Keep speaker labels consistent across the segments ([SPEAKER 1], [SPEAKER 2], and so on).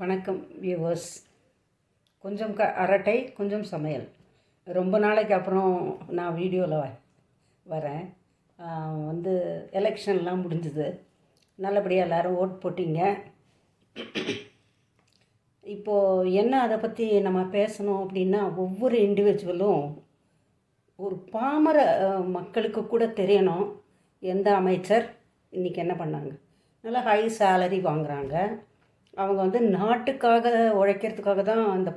[SPEAKER 1] வணக்கம் வியூவர்ஸ். கொஞ்சம் அரட்டை கொஞ்சம் சமையல். ரொம்ப நாளைக்கு அப்புறம் நான் வீடியோவில் வரேன். வந்து எலெக்ஷன்லாம் முடிஞ்சுது, நல்லபடியாக எல்லோரும் ஓட் போட்டிங்க. இப்போது என்ன அதை பற்றி நம்ம பேசணும் அப்படின்னா, ஒவ்வொரு இண்டிவிஜுவலும் ஒரு பாமர மக்களுக்கு கூட தெரியணும் எந்த அமைச்சர் இன்றைக்கி என்ன பண்ணாங்க. நல்லா ஹை சேலரி வாங்குகிறாங்க. அவங்க வந்து நாட்டுக்காக உழைக்கிறதுக்காக தான் அந்த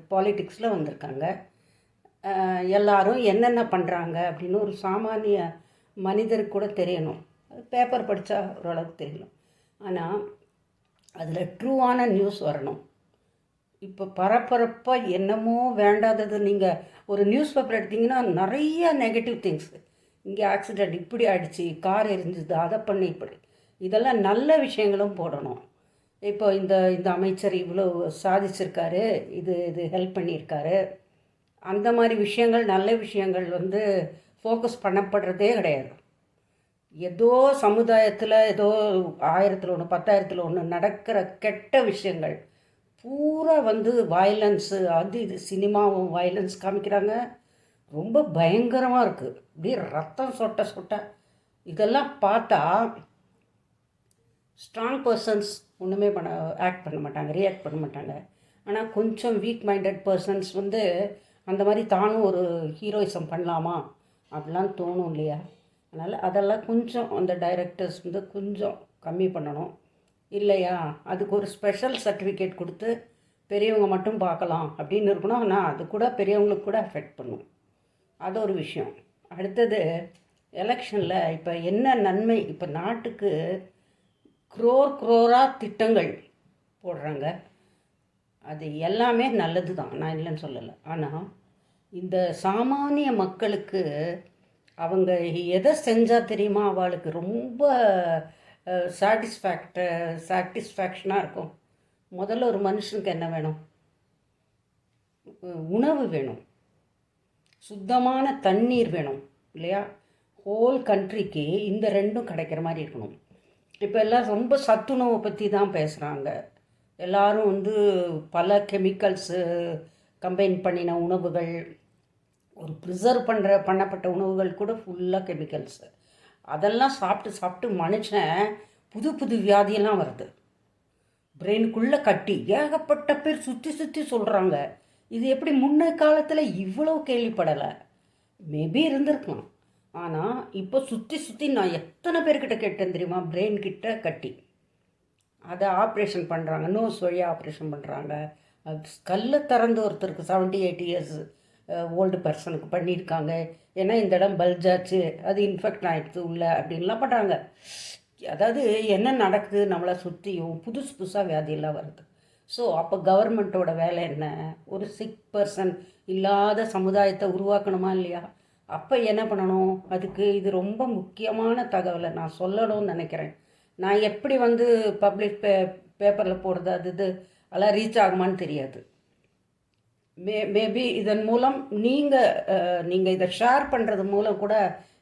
[SPEAKER 1] பாலிட்டிக்ஸில் வந்திருக்காங்க. எல்லாரும் என்னென்ன பண்ணுறாங்க அப்படின்னு ஒரு சாமானிய மனிதருக்கு கூட தெரியணும். பேப்பர் படித்தா ஓரளவுக்கு தெரியணும். ஆனால் அதில் ட்ரூவான நியூஸ் வரணும். இப்போ பரபரப்பாக என்னமோ வேண்டாதது. நீங்கள் ஒரு நியூஸ் பேப்பர் எடுத்திங்கன்னா நிறைய நெகட்டிவ் திங்ஸ். இங்கே ஆக்சிடெண்ட் இப்படி ஆகிடுச்சி, கார் எரிஞ்சுது, அதை பண்ணி இப்படி, இதெல்லாம் நல்ல விஷயங்களும் போடணும். இப்போ இந்த அமைச்சர் இவ்வளோ சாதிச்சிருக்காரு, இது ஹெல்ப் பண்ணியிருக்காரு, அந்த மாதிரி விஷயங்கள், நல்ல விஷயங்கள் வந்து ஃபோக்கஸ் பண்ணப்படுறதே கிடையாது. ஏதோ சமுதாயத்தில் ஏதோ 1000-ல் 1 10,000-ல் 1 நடக்கிற கெட்ட விஷயங்கள் பூரா வந்து வயலன்ஸு, அது இது சினிமாவும் வயலன்ஸ் காமிக்கிறாங்க. ரொம்ப பயங்கரமாக இருக்குது. அப்படியே ரத்தம் சொட்ட சொட்ட. இதெல்லாம் பார்த்தா ஸ்ட்ராங் பர்சன்ஸ் ஒன்றுமே ஆக்ட் பண்ண மாட்டாங்க, ரியாக்ட் பண்ண மாட்டாங்க. ஆனால் கொஞ்சம் வீக் மைண்டட் பர்சன்ஸ் வந்து அந்த மாதிரி தானும் ஒரு ஹீரோயிசம் பண்ணலாமா அப்படிலாம் தோணும் இல்லையா? அதனால் அதெல்லாம் கொஞ்சம் அந்த டைரக்டர்ஸ் வந்து கொஞ்சம் கம்மி பண்ணணும் இல்லையா? அதுக்கு ஒரு ஸ்பெஷல் சர்டிஃபிகேட் கொடுத்து பெரியவங்க மட்டும் பார்க்கலாம் அப்படின்னு இருக்கணும். ஆனால் அது கூட பெரியவங்களுக்கு கூட அஃபெக்ட் பண்ணும். அது ஒரு விஷயம். அடுத்தது எலெக்ஷனில் இப்போ என்ன நன்மை, இப்போ நாட்டுக்கு குரோராக திட்டங்கள் போடுறாங்க. அது எல்லாமே நல்லது தான், நான் இல்லைன்னு சொல்லலை. ஆனால் இந்த சாமானிய மக்களுக்கு அவங்க எதை செஞ்சால் தெரியுமா அவளுக்கு ரொம்ப சாட்டிஸ்ஃபேக்ஷனாக இருக்கும். முதல்ல ஒரு மனுஷனுக்கு என்ன வேணும்? உணவு வேணும், சுத்தமான தண்ணீர் வேணும் இல்லையா? ஹோல் கண்ட்ரிக்கு இந்த ரெண்டும் கிடைக்கிற மாதிரி இருக்கணும். இப்போ எல்லாம் ரொம்ப சத்துணவை பற்றி தான் பேசுகிறாங்க. எல்லோரும் வந்து பல கெமிக்கல்ஸு கம்பைன் பண்ணின உணவுகள், ஒரு ப்ரிசர்வ் பண்ணப்பட்ட உணவுகள் கூட ஃபுல்லாக கெமிக்கல்ஸு. அதெல்லாம் சாப்பிட்டு மனுஷன் புது புது வியாதியெல்லாம் வருது. பிரெயினுக்குள்ளே கட்டி ஏகப்பட்ட பேர் சுற்றி சொல்கிறாங்க. இது எப்படி முன்ன காலத்தில் இவ்வளோ கேள்விப்படலை? மேபி இருந்திருக்கலாம். ஆனால் இப்போ சுற்றி நான் எத்தனை பேர்கிட்ட கேட்டேன் தெரியுமா? பிரெயின் கிட்ட கட்டி அதை ஆப்ரேஷன் பண்ணுறாங்க, நோஸ் வழியாக ஆப்ரேஷன் பண்ணுறாங்க. அது கல்லை திறந்து ஒருத்தருக்கு 70-80 இயர்ஸ் ஓல்டு பர்சனுக்கு பண்ணியிருக்காங்க. ஏன்னா இந்த இடம் பல்ஜாச்சு, அது இன்ஃபெக்ட் ஆகிடுது உள்ள அப்படின்லாம் பண்ணுறாங்க. அதாவது என்ன நடக்குது, நம்மளை சுற்றியும் புதுசாக வியாதியெல்லாம் வருது. ஸோ அப்போ கவர்மெண்ட்டோட வேலை என்ன? ஒரு சிக் பர்சன் இல்லாத சமுதாயத்தை உருவாக்கணுமா இல்லையா? அப்போ என்ன பண்ணணும்? அதுக்கு இது ரொம்ப முக்கியமான தகவலை நான் சொல்லணும்னு நினைக்கிறேன். நான் எப்படி வந்து பப்ளிக் பேப்பரில் போடுறது, அது அதெல்லாம் ரீச் ஆகுமான்னு தெரியாது. மேபி இதன் மூலம் நீங்கள் இதை ஷேர் பண்ணுறது மூலம் கூட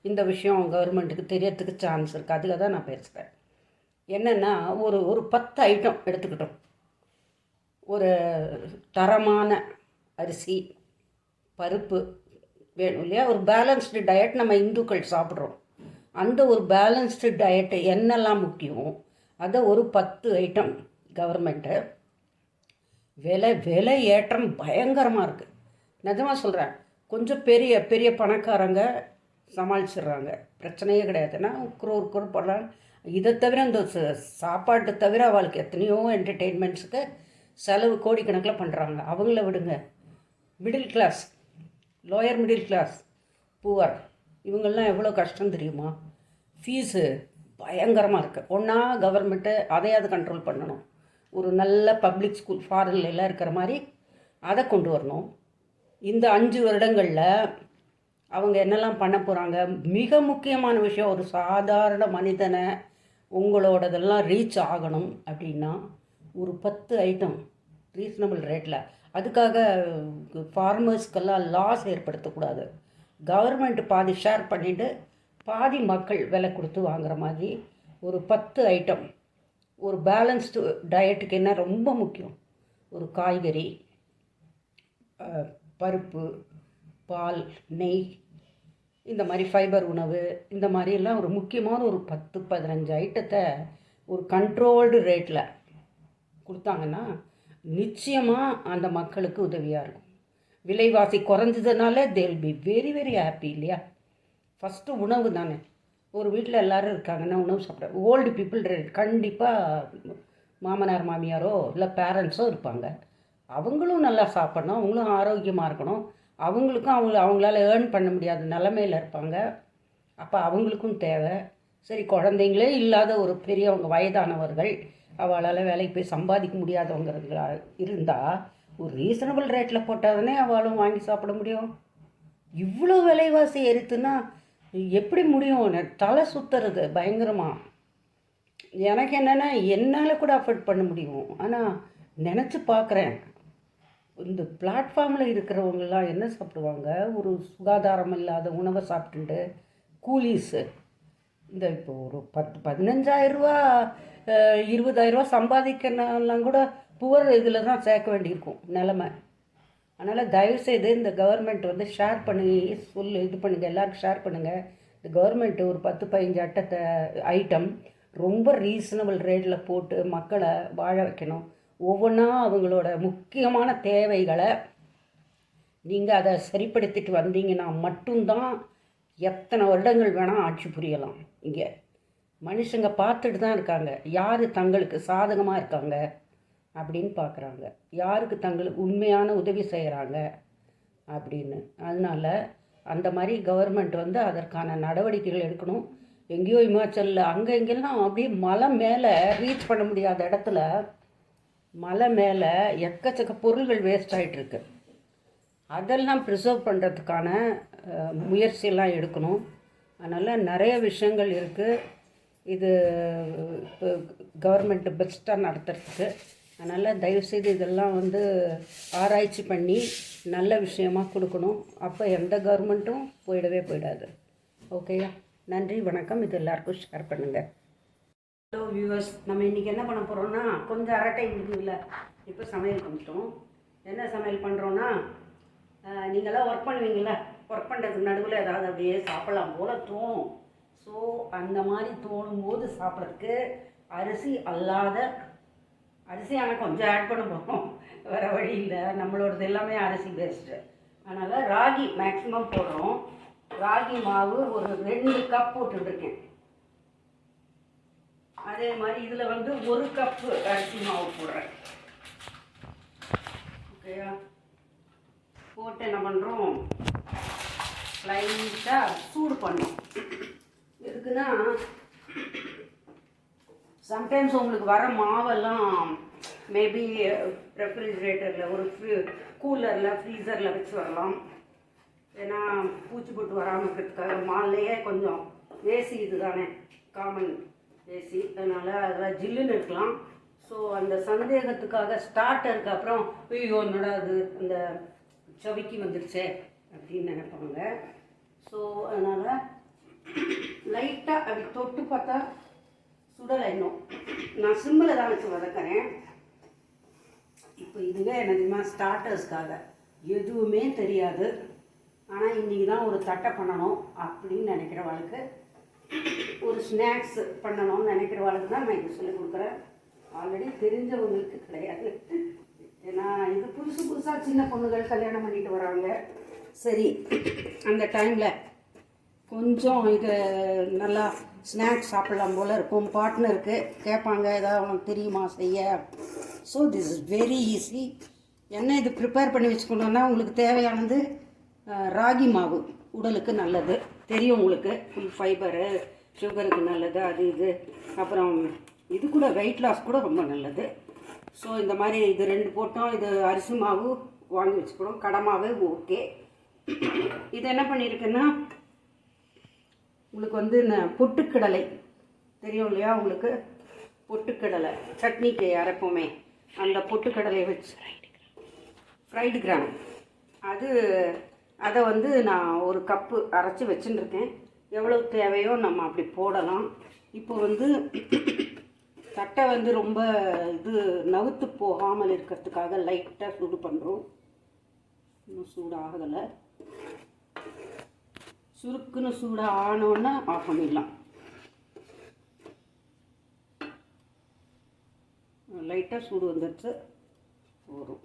[SPEAKER 1] இந்த விஷயம் கவர்மெண்ட்டுக்கு தெரியறதுக்கு சான்ஸ் இருக்குது. அதுக்காக தான் நான் பேசுகிறேன். என்னென்னா, ஒரு 10 ஐட்டம் எடுத்துக்கிட்டோம். ஒரு தரமான அரிசி, பருப்பு வேணும் இல்லையா? ஒரு பேலன்ஸ்டு டயட் நம்ம இந்துக்கள் சாப்பிட்றோம். அந்த ஒரு பேலன்ஸ்டு டயட்டு என்னெல்லாம் முக்கியம், அதை ஒரு 10 ஐட்டம் கவர்மெண்ட்டு விலை ஏற்றம் பயங்கரமாக இருக்குது. நிஜமாக சொல்கிறேன். கொஞ்சம் பெரிய பெரிய பணக்காரங்க சமாளிச்சிடுறாங்க, பிரச்சனையே கிடையாதுன்னா குரோர் போடலாம். இதை தவிர இந்த சாப்பாட்டை தவிர அவளுக்கு எத்தனையோ என்டர்டெயின்மெண்ட்ஸுக்கு செலவு கோடிக்கணக்கில் பண்ணுறாங்க. அவங்கள விடுங்க. Middle class, lower middle class, poor, இவங்கெல்லாம் எவ்வளோ கஷ்டம் தெரியுமா? ஃபீஸு பயங்கரமாக இருக்குது. ஒன்றா கவர்மெண்ட்டு அதையாவது கண்ட்ரோல் பண்ணணும். ஒரு நல்ல பப்ளிக் ஸ்கூல் ஃபாரின்லாம் இருக்கிற மாதிரி அதை கொண்டு வரணும். இந்த 5 வருடங்களில் அவங்க என்னெல்லாம் பண்ண போகிறாங்க? மிக முக்கியமான விஷயம், ஒரு சாதாரண மனிதனை உங்களோடதெல்லாம் ரீச் ஆகணும் அப்படின்னா ஒரு 10 ஐட்டம் ரீசனபிள் ரேட்டில். அதுக்காக ஃபார்மர்ஸ்க்கெல்லாம் லாஸ் ஏற்படுத்தக்கூடாது. கவர்மெண்ட் பாதி ஷேர் பண்ணிவிட்டு பாதி மக்கள் விலை கொடுத்து வாங்குகிற மாதிரி ஒரு 10 ஐட்டம் ஒரு பேலன்ஸ்டு டயட்டுக்கு என்ன ரொம்ப முக்கியம், ஒரு காய்கறி, பருப்பு, பால், நெய், இந்த மாதிரி ஃபைபர் உணவு, இந்த மாதிரியெல்லாம் ஒரு முக்கியமான ஒரு 10-15 ஐட்டத்தை ஒரு கண்ட்ரோல்டு ரேட்டில் கொடுத்தாங்கன்னா நிச்சயமாக அந்த மக்களுக்கு உதவியாக இருக்கும். விலைவாசி குறைஞ்சதுனால they'll be very very happy இல்லையா? ஃபஸ்ட்டு உணவு தானே. ஒரு வீட்டில் எல்லோரும் இருக்காங்கன்னா உணவு சாப்பிட ஓல்டு பீப்புள் கண்டிப்பாக மாமனார் மாமியாரோ இல்லை பேரண்ட்ஸோ இருப்பாங்க. அவங்களும் நல்லா சாப்பிடணும், அவங்களும் ஆரோக்கியமாக இருக்கணும். அவங்களுக்கும் அவங்களால ஏர்ன் பண்ண முடியாத நிலமையில் இருப்பாங்க. அப்போ அவங்களுக்கும் தேவை. சரி, குழந்தைங்களே இல்லாத ஒரு பெரியவங்க வயதானவர்கள் அவளால் வேலைக்கு போய் சம்பாதிக்க முடியாதவங்க இருந்தால் ஒரு ரீசனபிள் ரேட்டில் போட்டால் தானே அவளும் வாங்கி சாப்பிட முடியும். இவ்வளோ விலைவாசி ஏறித்துன்னா எப்படி முடியும்? தலை சுற்றுறது பயங்கரமாக. எனக்கு என்னென்னா என்னால் கூட அஃபோர்ட் பண்ண முடியும். ஆனால் நினச்சி பார்க்குறேன், இந்த பிளாட்ஃபார்மில் இருக்கிறவங்களாம் என்ன சாப்பிடுவாங்க? ஒரு சுகாதாரம் இல்லாத உணவை சாப்பிட்டுட்டு கூலீஸு இந்த இப்போ ஒரு 15,000 20,000 சம்பாதிக்கிறனாலாம் கூட புவர் இதில் தான் சேர்க்க வேண்டியிருக்கும் நிலமை. அதனால் தயவுசெய்து இந்த கவர்மெண்ட் வந்து ஷேர் பண்ணி இது பண்ணுங்கள், எல்லாருக்கும் ஷேர் பண்ணுங்கள். இந்த கவர்மெண்ட்டு ஒரு 10-15 ஐட்டம் ரொம்ப ரீசனபிள் ரேட்டில் போட்டு மக்களை வாழ வைக்கணும். ஒவ்வொன்றா அவங்களோட முக்கியமான தேவைகளை நீங்கள் அதை சரிப்படுத்திட்டு வந்தீங்கன்னா மட்டும்தான் எத்தனை வருடங்கள் வேணால் ஆட்சி புரியலாம். இங்கே மனுஷங்க பார்த்துட்டு தான் இருக்காங்க, யார் தங்களுக்கு சாதகமாக இருக்காங்க அப்படின்னு பார்க்குறாங்க, யாருக்கு தங்களுக்கு உண்மையான உதவி செய்கிறாங்க அப்படின்னு. அதனால் அந்த மாதிரி கவர்மெண்ட் வந்து அதற்கான நடவடிக்கைகள் எடுக்கணும். எங்கேயோ இமாச்சலில் அங்கே இங்கெல்லாம் அப்படியே மலை மேலே ரீச் பண்ண முடியாத இடத்துல மலை மேலே எக்கச்சக்க பொருள்கள் வேஸ்ட் ஆகிட்டுருக்கு. அதெல்லாம் ப்ரிசர்வ் பண்ணுறதுக்கான முயற்சியெல்லாம் எடுக்கணும். அதனால் நிறைய விஷயங்கள் இருக்குது. இது இப்போ கவர்மெண்ட்டு பெஸ்ட்டாக நடத்துறதுக்கு. அதனால் தயவுசெய்து இதெல்லாம் வந்து ஆராய்ச்சி பண்ணி நல்ல விஷயமாக கொடுக்கணும். அப்போ எந்த கவர்மெண்ட்டும் போயிடாது. ஓகேயா? நன்றி, வணக்கம். இது எல்லாருக்கும் ஷேர் பண்ணுங்கள். ஹலோ வியூவர்ஸ், நம்ம இன்றைக்கி என்ன பண்ண போகிறோன்னா, கொஞ்சம் அரட்டை இருக்குதுல்ல, இப்போ சமையல் பண்ணிட்டோம். என்ன சமையல் பண்ணுறோன்னா, நீங்களாம் ஒர்க் பண்ணுவீங்கள, ஒர்க் பண்ணுறதுக்கு நடுவில் ஏதாவது அப்படியே சாப்பிட்லாம் போல் தோணும். ஸோ அந்த மாதிரி தோணும் போது சாப்பிட்றதுக்கு அரிசி அல்லாத அரிசி ஆனால் கொஞ்சம் ஆட் பண்ண போகிறோம், வேறு வழி இல்லை. நம்மளோடது எல்லாமே அரிசி பேஸ்டு. அதனால் ராகி மேக்ஸிமம் போடுறோம். ராகி மாவு ஒரு 2 கப் போட்டுருக்கேன். அதே மாதிரி இதில் வந்து 1 கப்பு அரிசி மாவு போடுறேன். ஓகேயா? போட்டு என்ன பண்ணுறோம், லைட்டாக சூடு பண்ணோம். எதுக்குன்னா, சம்டைம்ஸ் உங்களுக்கு வர மாவெல்லாம் மேபி ரெஃப்ரிஜிரேட்டரில் ஒரு கூலரில் ஃப்ரீசரில் வச்சு வரலாம். ஏன்னா பூச்சி போட்டு வராமல் இருக்கிறதுக்காக. மால்லையே கொஞ்சம் ஏசி இது தானே காமன் ஏசி, அதனால் அதெல்லாம் ஜில்லுன்னு இருக்கலாம். ஸோ அந்த சந்தேகத்துக்காக ஸ்டார்டருக்கு அப்புறம் ஐயோ என்னடா அது அந்த சவிக்கி வந்துடுச்சே அப்படின்னு நினைப்பாங்க. ஸோ அதனால் லைட்டாக அப்படி தொட்டு பார்த்தா சுடலை. இன்னும் நான் சிம்மில் தான் வச்சு வதக்கிறேன். இப்போ இதுவே என்னதுமா ஸ்டார்டர்ஸ்க்காக எதுவுமே தெரியாது, ஆனால் இன்றைக்கி தான் ஒரு தட்டை பண்ணணும் அப்படின்னு நினைக்கிறவளுக்கு, ஒரு ஸ்நாக்ஸ் பண்ணணும்னு நினைக்கிறவளுக்கு தான் நான் இது சொல்லிக் கொடுக்குறேன். ஆல்ரெடி தெரிஞ்சவங்களுக்கு கிடையாது. ஏன்னா இது புதுசாக சின்ன பொண்ணுகள் கல்யாணம் பண்ணிட்டு வராங்க. சரி, அந்த டைமில் கொஞ்சம் இது நல்லா ஸ்நாக்ஸ் சாப்பிட்லாம் போல் இருக்கும். பார்ட்னருக்கு கேட்பாங்க, ஏதாவது அவனுக்கு தெரியுமா செய்ய. So this is very easy. என்ன இது ப்ரிப்பேர் பண்ணி வச்சுக்கணுன்னா, உங்களுக்கு தேவையானது ராகி மாவு, உடலுக்கு நல்லது தெரியும் உங்களுக்கு, ஃபுல் ஃபைபரு, சுகருக்கு நல்லது, அது இது. அப்புறம் இது கூட வெயிட் லாஸ் கூட ரொம்ப நல்லது. ஸோ இந்த மாதிரி இது 2 போட்டோம். இது அரிசி மாவு வாங்கி வச்சுக்கணும், கடை மாவு ஓகே. இது என்ன பண்ணியிருக்கேன்னா, உங்களுக்கு வந்து பொட்டுக்கடலை தெரியும் இல்லையா, உங்களுக்கு பொட்டுக்கடலை சட்னிக்கு அரைப்போமே, அந்த பொட்டுக்கடலை வச்சு ஃப்ரைடு கிராம் அதை வந்து நான் 1 கப்பு அரைச்சி வச்சுட்டுருக்கேன். எவ்வளோ தேவையோ நம்ம அப்படி போடலாம். இப்போ வந்து தட்டை வந்து ரொம்ப இது நவுத்து போகாமல் இருக்கிறதுக்காக லைட்டாக சூடு பண்ணுறோம். இன்னும் சூடு ஆகலை. சுருக்குன்னு சூடாக ஆனோன்னா ஆஃப் பண்ணிடலாம். லைட்டாக சூடு வந்துடுச்சு, வரும்.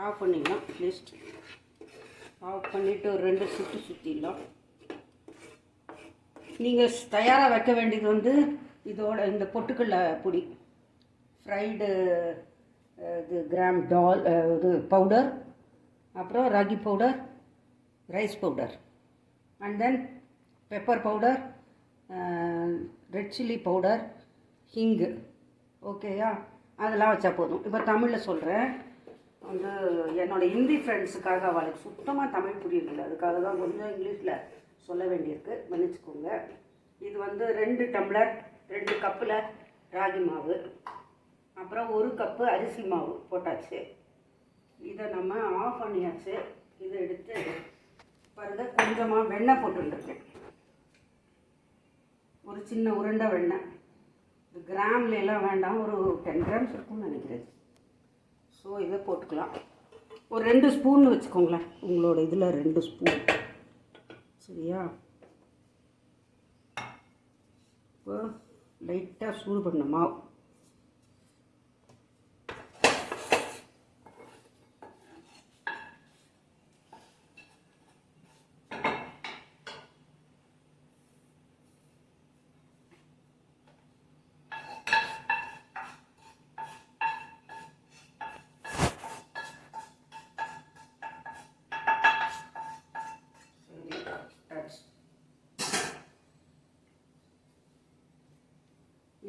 [SPEAKER 1] ஆஃப் பண்ணிடலாம். அட்லீஸ்ட் ஆஃப் பண்ணிவிட்டு ஒரு 2 சுற்று சுற்றிடலாம். நீங்கள் தயாராக வைக்க வேண்டியது வந்து இதோட இந்த பொட்டுக்கடலை பொடி, ஃப்ரைடு இது கிராம் டால் இது பவுடர், அப்புறம் ragi powder, rice powder, and then pepper powder, red chilli powder, hing. ஓகேயா? அதெல்லாம் வச்சா போதும். இப்போ தமிழில் சொல்கிறேன். வந்து என்னோடய ஹிந்தி ஃப்ரெண்ட்ஸுக்காக அவளுக்கு சுத்தமாக தமிழ் புரியல, அதுக்காக தான் கொஞ்சம் இங்கிலீஷில் சொல்ல வேண்டியிருக்கு, மன்னிச்சுக்கோங்க. இது வந்து 2 டம்ளர் 2 கப்பில் ராகி மாவு, அப்புறம் 1 கப்பு அரிசி மாவு போட்டாச்சு. இதை நம்ம ஆஃப் பண்ணியாச்சு. இதை எடுத்து பாருங்கள், கொஞ்சமாக வெண்ணெய் போட்டுருக்கேன். ஒரு சின்ன உருண்டை வெண்ணெய். இது கிராம்லாம் வேண்டாம், ஒரு 10 கிராம்ஸ் இருக்கும்னு நினைக்கிறேன். ஸோ இதை போட்டுக்கலாம். ஒரு 2 ஸ்பூன் வச்சுக்கோங்களேன், உங்களோட இதில் 2 ஸ்பூன். சரியா? இப்போ லைட்டாக சூடு பண்ண மாவு.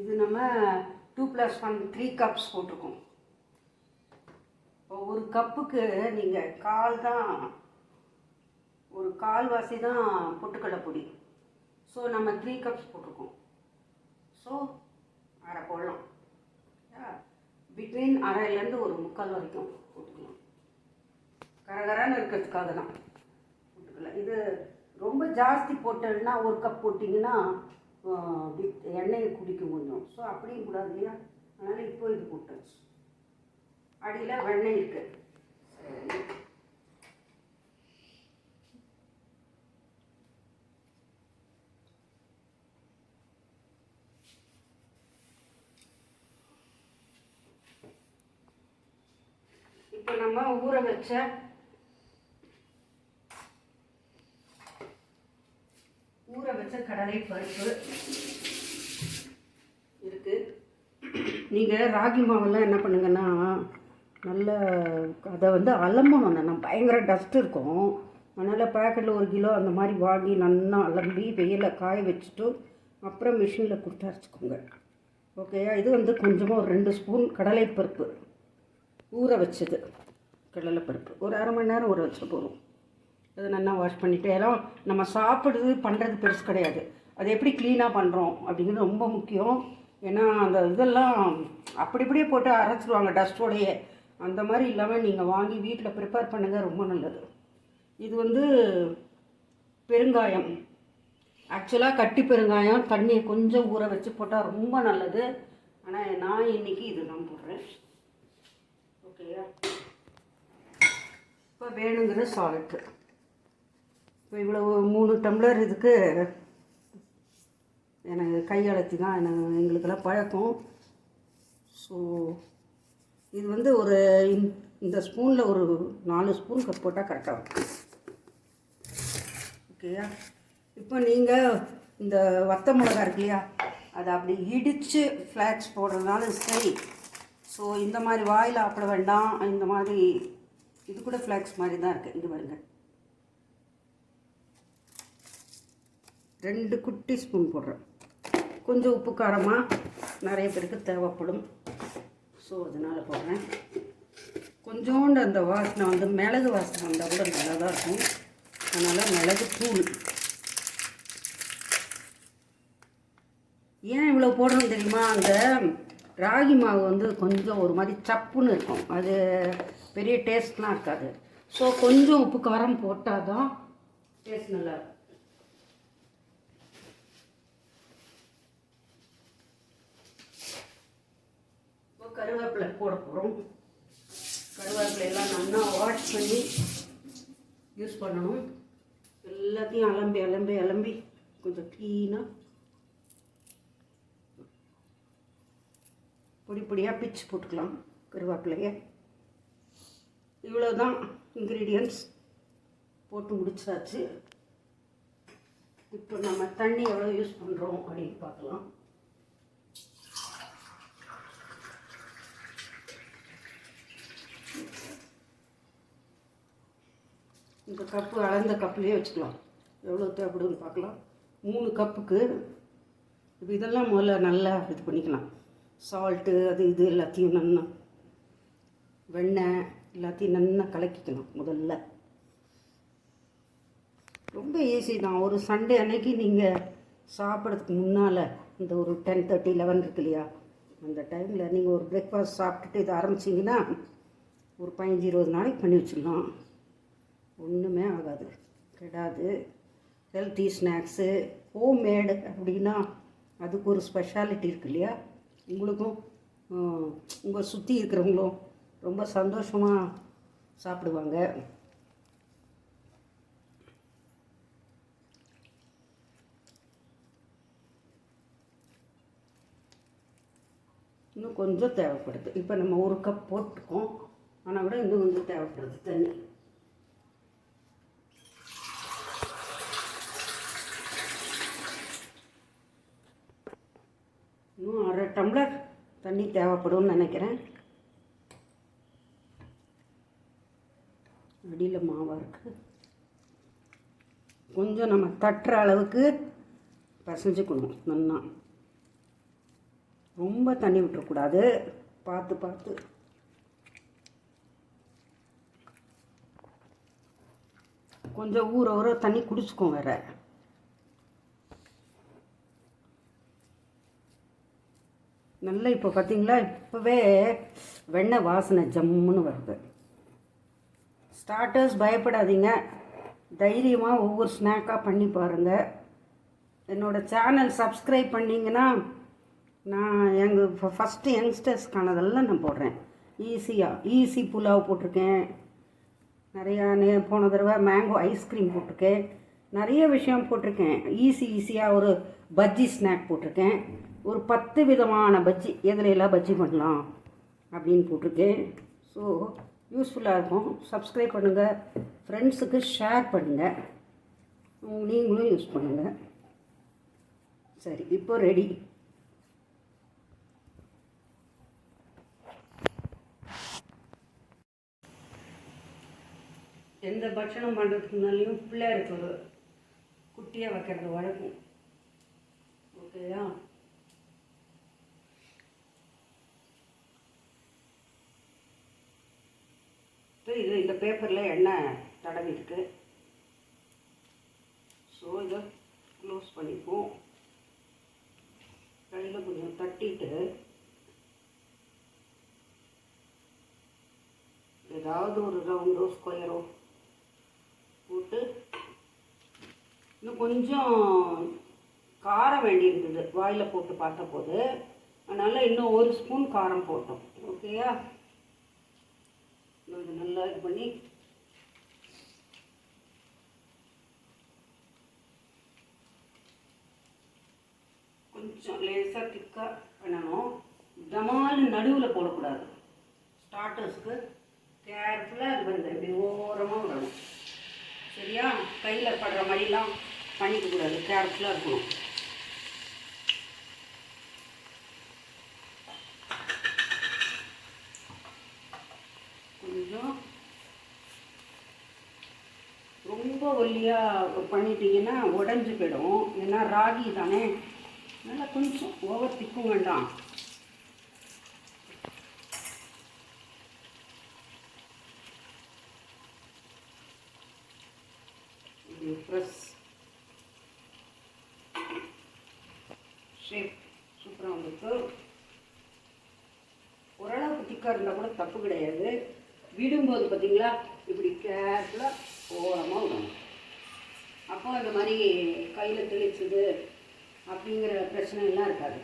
[SPEAKER 1] இது நம்ம 2 + 1 3 கப்ஸ் போட்டிருக்கோம். இப்போ ஒரு கப்புக்கு நீங்கள் ஒரு கால்வாசி தான் பொட்டுக்கடலை பொடி. ஸோ நம்ம 3 கப்ஸ் போட்டிருக்கோம். ஸோ அரை போடலாம். பிட்வீன் அரைலேருந்து ஒரு 3/4 வரைக்கும் போட்டுக்கலாம். கரகரான்னு இருக்கிறதுக்காக தான் போட்டுக்கலாம். இது ரொம்ப ஜாஸ்தி போட்டோன்னா 1 கப் போட்டிங்கன்னா எண்ணெயை குடிக்கும் கொஞ்சம். ஸோ அப்படியும் கூடாது இல்லையா? அதனால் இப்போ இது போட்டாச்சு. அடியில் வெண்ணெய் இருக்குது. இப்போ நம்ம ஊற வச்ச கடலை பருப்பு இருக்குது. நீங்கள் ராகி மாவெல்லாம் என்ன பண்ணுங்கன்னா, நல்ல அதை வந்து அலம்பணும். நான் பயங்கர டஸ்ட் இருக்கும். அதனால் பேக்கெட்டில் 1 கிலோ அந்த மாதிரி வாங்கி நல்லா அலம்பி வெயிலில் காய வச்சுட்டு அப்புறம் மிஷினில் கொடுத்து அரைச்சிக்கோங்க. ஓகேயா? இது வந்து கொஞ்சமாக ஒரு 2 ஸ்பூன் கடலைப்பருப்பு ஊற வச்சது. கடலைப்பருப்பு ஒரு அரை மணி நேரம் ஊற வச்ச போதும். அதை நல்லா வாஷ் பண்ணிவிட்டு, எல்லாம் நம்ம சாப்பிடுறது பண்ணுறது பெருசு கிடையாது, அது எப்படி க்ளீனாக பண்ணுறோம் அப்படிங்கிறது ரொம்ப முக்கியம். ஏன்னா அந்த இதெல்லாம் அப்படி இப்படியே போட்டு அரைச்சிடுவாங்க டஸ்ட்டோடையே. அந்த மாதிரி இல்லாமல் நீங்கள் வாங்கி வீட்டில் ப்ரிப்பேர் பண்ணுங்கள், ரொம்ப நல்லது. இது வந்து பெருங்காயம், ஆக்சுவலாக கட்டி பெருங்காயம் தண்ணியை கொஞ்சம் ஊற வச்சு போட்டால் ரொம்ப நல்லது. ஆனால் நான் இன்றைக்கி இது தான் போடுறேன். ஓகேயா? இப்போ வேணுங்கிற சால்ட்டு. இப்போ இவ்வளோ 3 டம்ளர் இதுக்கு எனக்கு கையளத்தி தான் எங்களுக்கெல்லாம் பழக்கம். ஸோ இது வந்து ஒரு இந்த ஸ்பூனில் ஒரு 4 ஸ்பூன் கப் போட்டால் கரெக்டாக இருக்கும். ஓகேயா? இப்போ நீங்கள் இந்த வத்த மிளகா இருக்கு இல்லையா, அதை அப்படி இடித்து ஃப்ளாக்ஸ் போடுறதுனால சரி. ஸோ இந்த மாதிரி வாயில் சாப்பிட வேண்டாம். இந்த மாதிரி இது கூட ஃப்ளாக்ஸ் மாதிரி தான் இருக்குது. இது பாருங்க, 2 குட்டி ஸ்பூன் போடுறேன். கொஞ்சம் உப்பு காரமாக நிறைய பேருக்கு தேவைப்படும். ஸோ அதனால் போடுறேன். கொஞ்சோண்டு அந்த வாசனை வந்து மிளகு வாசனை வந்தால் கூட நல்லா தான் இருக்கும். அதனால் மிளகு தூள். ஏன் இவ்வளோ போடுறோம் தெரியுமா? அந்த ராகி மாவு வந்து கொஞ்சம் ஒரு மாதிரி சப்புன்னு இருக்கும், அது பெரிய டேஸ்ட்லாம் இருக்காது. ஸோ கொஞ்சம் உப்பு காரம் போட்டால் தான் டேஸ்ட் நல்லாயிருக்கும். கருவேப்பிலை போட போகிறோம். கருவேப்பிலையெல்லாம் நல்லா வாஷ் பண்ணி யூஸ் பண்ணணும். எல்லாத்தையும் அலம்பி கொஞ்சம் க்ளீனாக பொடியாக பிச்சு போட்டுக்கலாம் கருவேப்பிலையை. இவ்வளோதான் இன்க்ரீடியன்ட்ஸ் போட்டு முடிச்சாச்சு. இப்போ நம்ம தண்ணி எவ்வளோ யூஸ் பண்ணுறோம் அப்படின்னு பார்க்கலாம். இந்த கப்பு அளந்த கப்புலேயே வச்சுக்கலாம். எவ்வளோ தேவைப்படுதுன்னு பார்க்கலாம். 3 கப்புக்கு இப்போ இதெல்லாம் முதல்ல நல்லா இது பண்ணிக்கலாம். சால்ட்டு அது இது எல்லாத்தையும் நல்லா வெண்ணெய் எல்லாத்தையும் நல்லா கலக்கிக்கணும். முதல்ல ரொம்ப ஈஸி தான். ஒரு சண்டே அன்னைக்கு நீங்கள் சாப்பிட்றதுக்கு முன்னால் இந்த ஒரு 10:30 11 இருக்கு இல்லையா, அந்த டைமில் நீங்கள் ஒரு பிரேக்ஃபாஸ்ட் சாப்பிட்டுட்டு இதை ஆரம்பிச்சிங்கன்னா ஒரு 15-20 நாளைக்கு பண்ணி வச்சிடலாம். ஒன்றுமே ஆகாது, கெடாது. ஹெல்த்தி ஸ்நாக்ஸு ஹோம்மேடு அப்படின்னா அதுக்கு ஒரு ஸ்பெஷாலிட்டி இருக்கு இல்லையா. உங்களுக்கும் உங்கள் சுற்றி இருக்கிறவங்களும் ரொம்ப சந்தோஷமாக சாப்பிடுவாங்க. இன்னும் கொஞ்சம் தேவைப்படுது. இப்போ நம்ம 1 கப் போட்டுக்கோம், ஆனால் கூட இன்னும் கொஞ்சம் தேவைப்படுது தண்ணி. இன்னும் 1/2 டம்ளர் தண்ணி தேவைப்படும்னு நினைக்கிறேன். அடியில் மாவாக இருக்குது. கொஞ்சம் நம்ம தட்டுற அளவுக்கு பிசைஞ்சுக்கணும். நல்லா ரொம்ப தண்ணி விட்டுறக்கூடாது. பார்த்து கொஞ்சம் ஊற தண்ணி குடிச்சுக்கோம். வேற நல்லா இப்போ பார்த்தீங்களா, இப்போவே வெண்ணெய் வாசனை ஜம்முன்னு வருது. ஸ்டார்டர்ஸ் பயப்படாதீங்க, தைரியமாக ஒவ்வொரு ஸ்நாக்காக பண்ணி பாருங்கள். என்னோடய சேனல் சப்ஸ்கிரைப் பண்ணிங்கன்னா நான் எங்கள் ஃபஸ்ட்டு யங்ஸ்டர்ஸ்க்கானதெல்லாம் நான் போடுறேன். ஈஸி புலாவ் போட்டிருக்கேன் நிறையா. போன தடவை மேங்கோ ஐஸ்கிரீம் போட்டிருக்கேன். நிறைய விஷயம் போட்டிருக்கேன். ஈஸியாக ஒரு பஜ்ஜி ஸ்நாக் போட்டிருக்கேன். ஒரு 10 விதமான பஜ்ஜி, எதுலையெல்லாம் பஜ்ஜி பண்ணலாம் அப்படின்னு போட்டிருக்கேன். ஸோ யூஸ்ஃபுல்லாக இருக்கும். சப்ஸ்கிரைப் பண்ணுங்கள், ஃப்ரெண்ட்ஸுக்கு ஷேர் பண்ணுங்கள், நீங்களும் யூஸ் பண்ணுங்கள். சரி, இப்போ ரெடி. எந்த பட்சணம் பண்ணுறதுக்கு முன்னாலையும் பிள்ளையாருக்கு ஒரு குட்டியாக வைக்கிறது வழக்கம். ஓகேயா? இது இந்த பேப்பரில் எண்ணெய் தடவி இருக்கு. ஸோ இதை க்ளோஸ் பண்ணிப்போம். கையில் கொஞ்சம் தட்டிட்டு ஏதாவது ஒரு ரவுண்டோ ஸ்கொயரோ போட்டு, இன்னும் கொஞ்சம் காரம் வேண்டியிருந்தது வாயில் போட்டு பார்த்த போது, அதனால் இன்னும் 1 ஸ்பூன் காரம் போட்டோம். ஓகேயா? இது நல்லா இது பண்ணி கொஞ்சம் லேசாக திக்காக பண்ணணும். டமால் நடுவில் போடக்கூடாது. ஸ்டார்டர்ஸ்க்கு கேர்ஃபுல்லாக இது பண்ணுறது, இப்படி ஓரமாக விடணும். சரியா? கையில் படுற மாதிரிலாம் பண்ணிக்கக்கூடாது, கேர்ஃபுல்லாக இருக்கணும். கொஞ்சம் ரொம்ப ஒல்லியாக பண்ணிட்டீங்கன்னா உடஞ்சி போயிடும். ஏன்னா ராகி தானே, நல்லா கொஞ்சம் ஓவர் திக்கும் வேண்டாம். ப்ரெஸ் ஷேப் சூப்பராக வந்துருக்கு. ஓரளவுக்கு திக்காக இருந்தால் கூட தப்பு கிடையாது. விடும்போது பார்த்தீங்களா இப்படி கேர்ஃபுல்லாக ஓரமாக விடணும். அப்போ இந்த மாதிரி கையில் தெளிச்சுது அப்படிங்கிற பிரச்சனை எல்லாம் இருக்காது.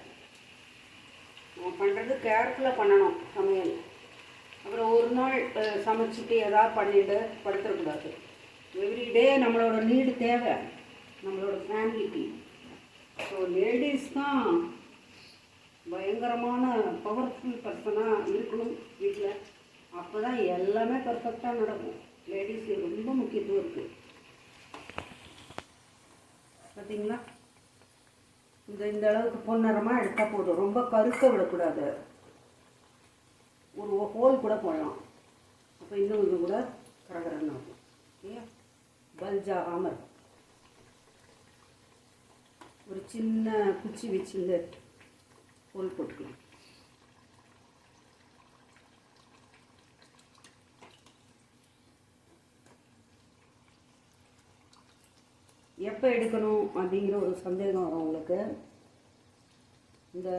[SPEAKER 1] நம்ம பண்ணுறது கேர்ஃபுல்லாக பண்ணணும் சமையல். அப்புறம் ஒரு நாள் சமைச்சிட்டு எதாவது பண்ணிட்டு படுத்துடக்கூடாது. எவ்ரிடே நம்மளோட நீடு தேவை நம்மளோட ஃபேமிலிக்கு. ஸோ லேடிஸ் தான் பயங்கரமான பவர்ஃபுல் பர்சனாக இருக்கணும் வீட்டில். அப்போ தான் எல்லாமே பர்ஃபெக்டாக நடக்கும். லேடிஸுக்கு ரொம்ப முக்கியத்துவம் இருக்குது. பார்த்தீங்களா? இந்த அளவுக்கு பொன்னரமாக எடுத்தால் போதும். ரொம்ப கருக்க விடக்கூடாது. ஒரு ஹோல் கூட போடலாம். அப்போ இன்னும் கொஞ்சம் கூட கரகரன்னு ஆகும். ஓகே, பல்ஜாகாமல் ஒரு சின்ன குச்சி வச்சுருந்து ஹோல் போட்டுக்கலாம். எப்போ எடுக்கணும் அப்படிங்கிற ஒரு சந்தேகம் வரும் உங்களுக்கு. இந்த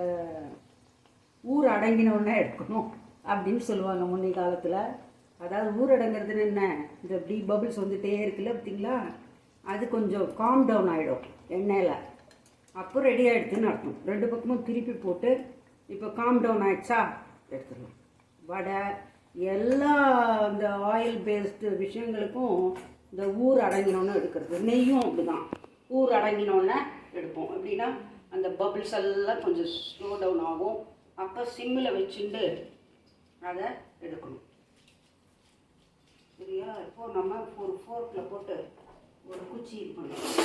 [SPEAKER 1] ஊர் அடங்கினவுடனே எடுக்கணும் அப்படின்னு சொல்லுவாங்க முன்னே காலத்தில். அதாவது ஊர் அடங்கிறதுன்னு என்ன, இந்த இப்படி பபிள்ஸ் வந்துகிட்டே இருக்குல்ல பார்த்தீங்களா, அது கொஞ்சம் காம் டவுன் ஆகிடும் எண்ணெயில். அப்போ ரெடி ஆகிடுதுன்னு அர்த்தம். ரெண்டு பக்கமும் திருப்பி போட்டு இப்போ காம் டவுன் ஆகிடுச்சா எடுத்துடலாம். வடை எல்லா இந்த ஆயில் பேஸ்டு விஷயங்களுக்கும் இந்த ஊர் அடங்கினோன்னு எடுக்கிறது. நெய்யும் அப்படிதான், ஊர் அடங்கினோன்னே எடுப்போம். எப்படின்னா அந்த பபிள்ஸ் எல்லாம் கொஞ்சம் ஸ்லோ டவுன் ஆகும். அப்போ சிம்மில் வச்சுட்டு அதை எடுக்கணும். சரியா? இப்போது நம்ம ஒரு ஃபோர்க்கில் போட்டு ஒரு குச்சி இது பண்ணணும்.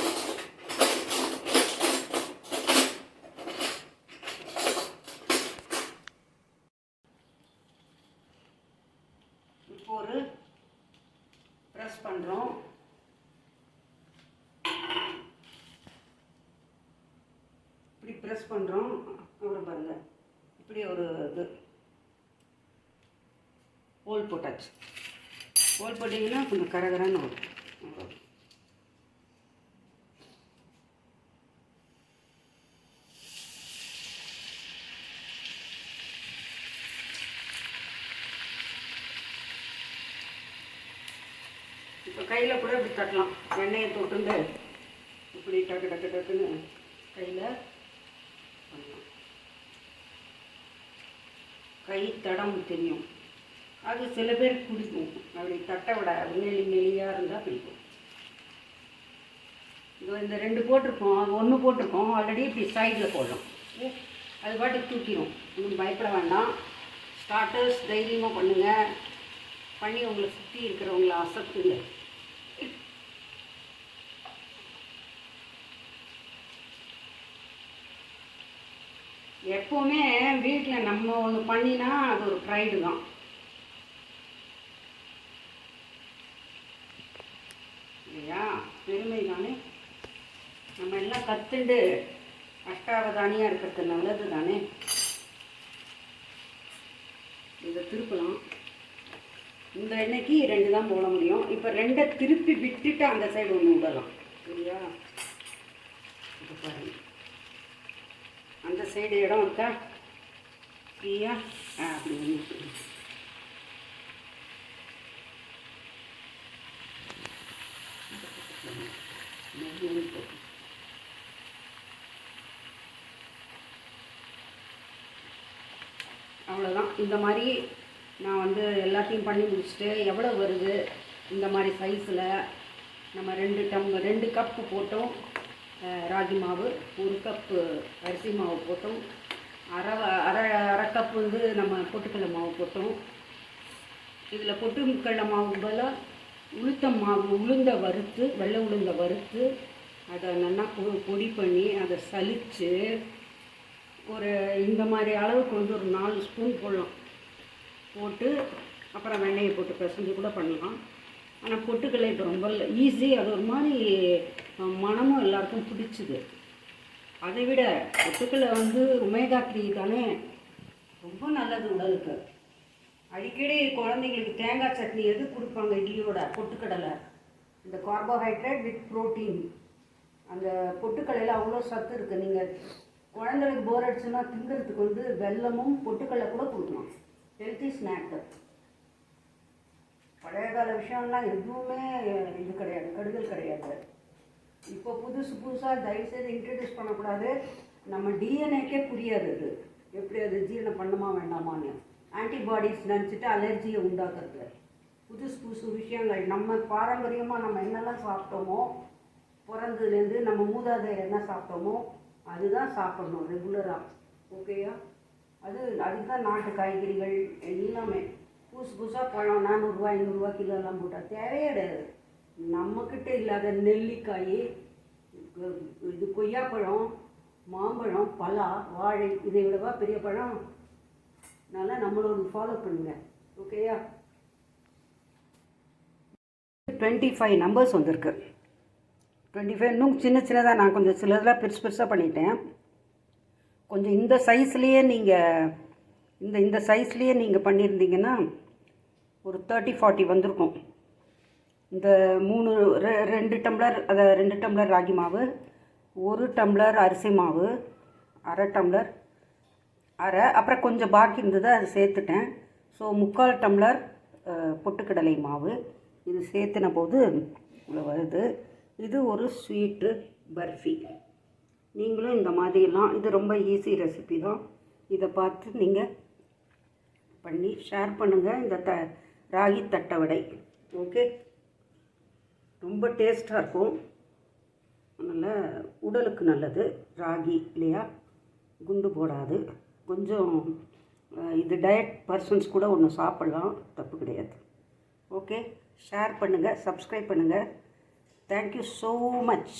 [SPEAKER 1] இப்போ ஒரு ப்ரெஸ் பண்ணுறோம். இப்படி ப்ரெஸ் பண்ணுறோம். அப்புறம் பாருங்கள், இப்படி ஒரு இது ஹோல் போட்டாச்சு. ஹோல் போட்டிங்கன்னா கொஞ்சம் கரகரன்னு வரும். இப்போ கையில் கூட இப்படி தட்டலாம். எண்ணெயை தொட்டுண்டு இப்படி டக்கு டக்கு டக்குன்னு கையில் பண்ணலாம். கை தடம் தெரியும். அது சில பேருக்கு பிடிக்கும். அப்படி தட்டை விட நெளியாக இருந்தால் பிடிக்கும். இந்த ரெண்டு போட்டிருக்கோம், அது ஒன்று போட்டிருக்கோம் ஆல்ரெடி. இப்படி சைடில் போடலாம். அது பாட்டுக்கு தூக்கிடும். இன்னும் பயப்பட வேண்டாம். ஸ்டார்டர்ஸ் தைரியமாக பண்ணுங்கள். பண்ணி உங்களை சுற்றி இருக்கிறவங்கள அசத்துங்க. எப்போவுமே வீட்டில் நம்ம ஒன்று பண்ணினா அது ஒரு ப்ரைடு தான் இல்லையா? பெருமை தானே. நம்ம எல்லாம் கற்றுண்டு அஷ்டாவதானியாக இருக்கிறது நல்லது தானே. இதை திருப்பலாம். இந்த எண்ணெய்க்கு ரெண்டு தான் போட முடியும். இப்போ ரெண்டை திருப்பி விட்டுட்டு அந்த சைடு ஒன்று விடலாம். சரியா? இப்போ பாருங்கள், அந்த சைடு இடம் இருக்கா ஃப்ரீயா? அப்படி ஒன்று அவ்வளோதான். இந்த மாதிரி நான் வந்து எல்லாத்தையும் பண்ணி முடிச்சுட்டு எவ்வளோ வருது இந்த மாதிரி சைஸில் நம்ம 2 கப்பு போட்டோம் ராகி மாவு, 1 கப்பு அரிசி மாவு போட்டோம், அரை கப்பு வந்து நம்ம பொட்டுக்கடலை மாவு போட்டோம். இதில் பொட்டுக்கடலை மாவு பதிலாக உளுத்தம் மாவு, வெள்ளை உளுந்தை வறுத்து அதை நல்லா பொடி பண்ணி அதை சலித்து ஒரு இந்த மாதிரி அளவுக்கு வந்து ஒரு 4 ஸ்பூன் போடலாம். போட்டு அப்புறம் வெண்ணெயை போட்டு பிசைஞ்சு கூட பண்ணலாம். ஆனால் பொட்டுக்கடலை இப்போ ரொம்ப ஈஸி. அது ஒரு மாதிரி மனமும் எல்லாருக்கும் பிடிச்சிது. அதை விட பொட்டுக்கடலை வந்து ஒமேகா 3 தானே, ரொம்ப நல்லது உடலுக்கு. அடிக்கடி குழந்தைங்களுக்கு தேங்காய் சட்னி எது கொடுப்பாங்க இட்லியோட? பொட்டுக்கடலை. இந்த கார்போஹைட்ரேட் வித் ப்ரோட்டீன். அந்த பொட்டுக்கடலையில் அவ்வளோ சத்து இருக்குது. நீங்கள் குழந்தைகளுக்கு போர் அடிச்சுன்னா திங்கிறதுக்கு வந்து வெல்லமும் பொட்டுக்கடலை கூட கொடுக்கலாம். Healthy snack. பழைய கால விஷயம்லாம் எதுவுமே இது கிடையாது, கெடுதல் கிடையாது. இப்போ புதுசாக தயவுசெய்து இன்ட்ரடியூஸ் பண்ணக்கூடாது. நம்ம டிஎன்ஏக்கே புரியாது அது. எப்படி அது ஜீரணம் பண்ணுமா வேண்டாமான்னு ஆன்டிபாடிஸ் நினச்சிட்டு அலர்ஜியை உண்டாக்குறது. புதுசு புதுசு விஷயங்கள் நம்ம பாரம்பரியமாக நம்ம என்னெல்லாம் சாப்பிட்டோமோ பிறந்ததுலேருந்து நம்ம மூதாதையர் என்ன சாப்பிட்டோமோ அதுதான் சாப்பிடணும் ரெகுலராக. ஓகேயா? அதுக்கு தான் நாட்டு காய்கறிகள் எல்லாமே புதுசு புதுசாக பழம் 400 ரூபா 500 ரூபா கிலோலாம் போட்டால் தேவையே கிடையாது. நம்மக்கிட்ட இல்லாத நெல்லிக்காய், இது கொய்யாப்பழம், மாம்பழம், பலா, வாழை, இதை விடவா பெரிய பழம்? நல்லா நம்மளோட ஃபாலோ பண்ணுங்க. ஓகேயா? 25 நம்பர்ஸ் வந்திருக்கு. 25 இன்னும் சின்ன சின்னதாக நான் கொஞ்சம் சிலதெல்லாம் பெருசு பெருசாக பண்ணிட்டேன். கொஞ்சம் இந்த சைஸ்லேயே நீங்கள் பண்ணியிருந்தீங்கன்னா ஒரு 30-40 வந்திருக்கும். இந்த 2 டம்ளர், அதை 2 டம்ளர் ராகி மாவு, 1 டம்ளர் அரிசி மாவு, அரை டம்ளர் அப்புறம் கொஞ்சம் பாக்கி இருந்தது அது சேர்த்துட்டேன். ஸோ 3/4 டம்ளர் பொட்டுக்கடலை மாவு இது சேர்த்துன போது இவ்வளோ வருது. இது ஒரு ஸ்வீட்டு பர்ஃபி. நீங்களும் இந்த மாதிரிலாம், இது ரொம்ப ஈஸி ரெசிபி தான். இதை பார்த்து நீங்கள் பண்ணி ஷேர் பண்ணுங்கள். இந்த ராகி தட்டை வடை ஓகே, ரொம்ப டேஸ்ட்டாக இருக்கும். அதனால் உடலுக்கு நல்லது ராகி இல்லையா, குண்டு போடாது. கொஞ்சம் இது டயட் பர்சன்ஸ் கூட ஒன்று சாப்பிட்லாம், தப்பு கிடையாது. ஓகே, ஷேர் பண்ணுங்கள், சப்ஸ்கிரைப் பண்ணுங்கள். Thank you so much.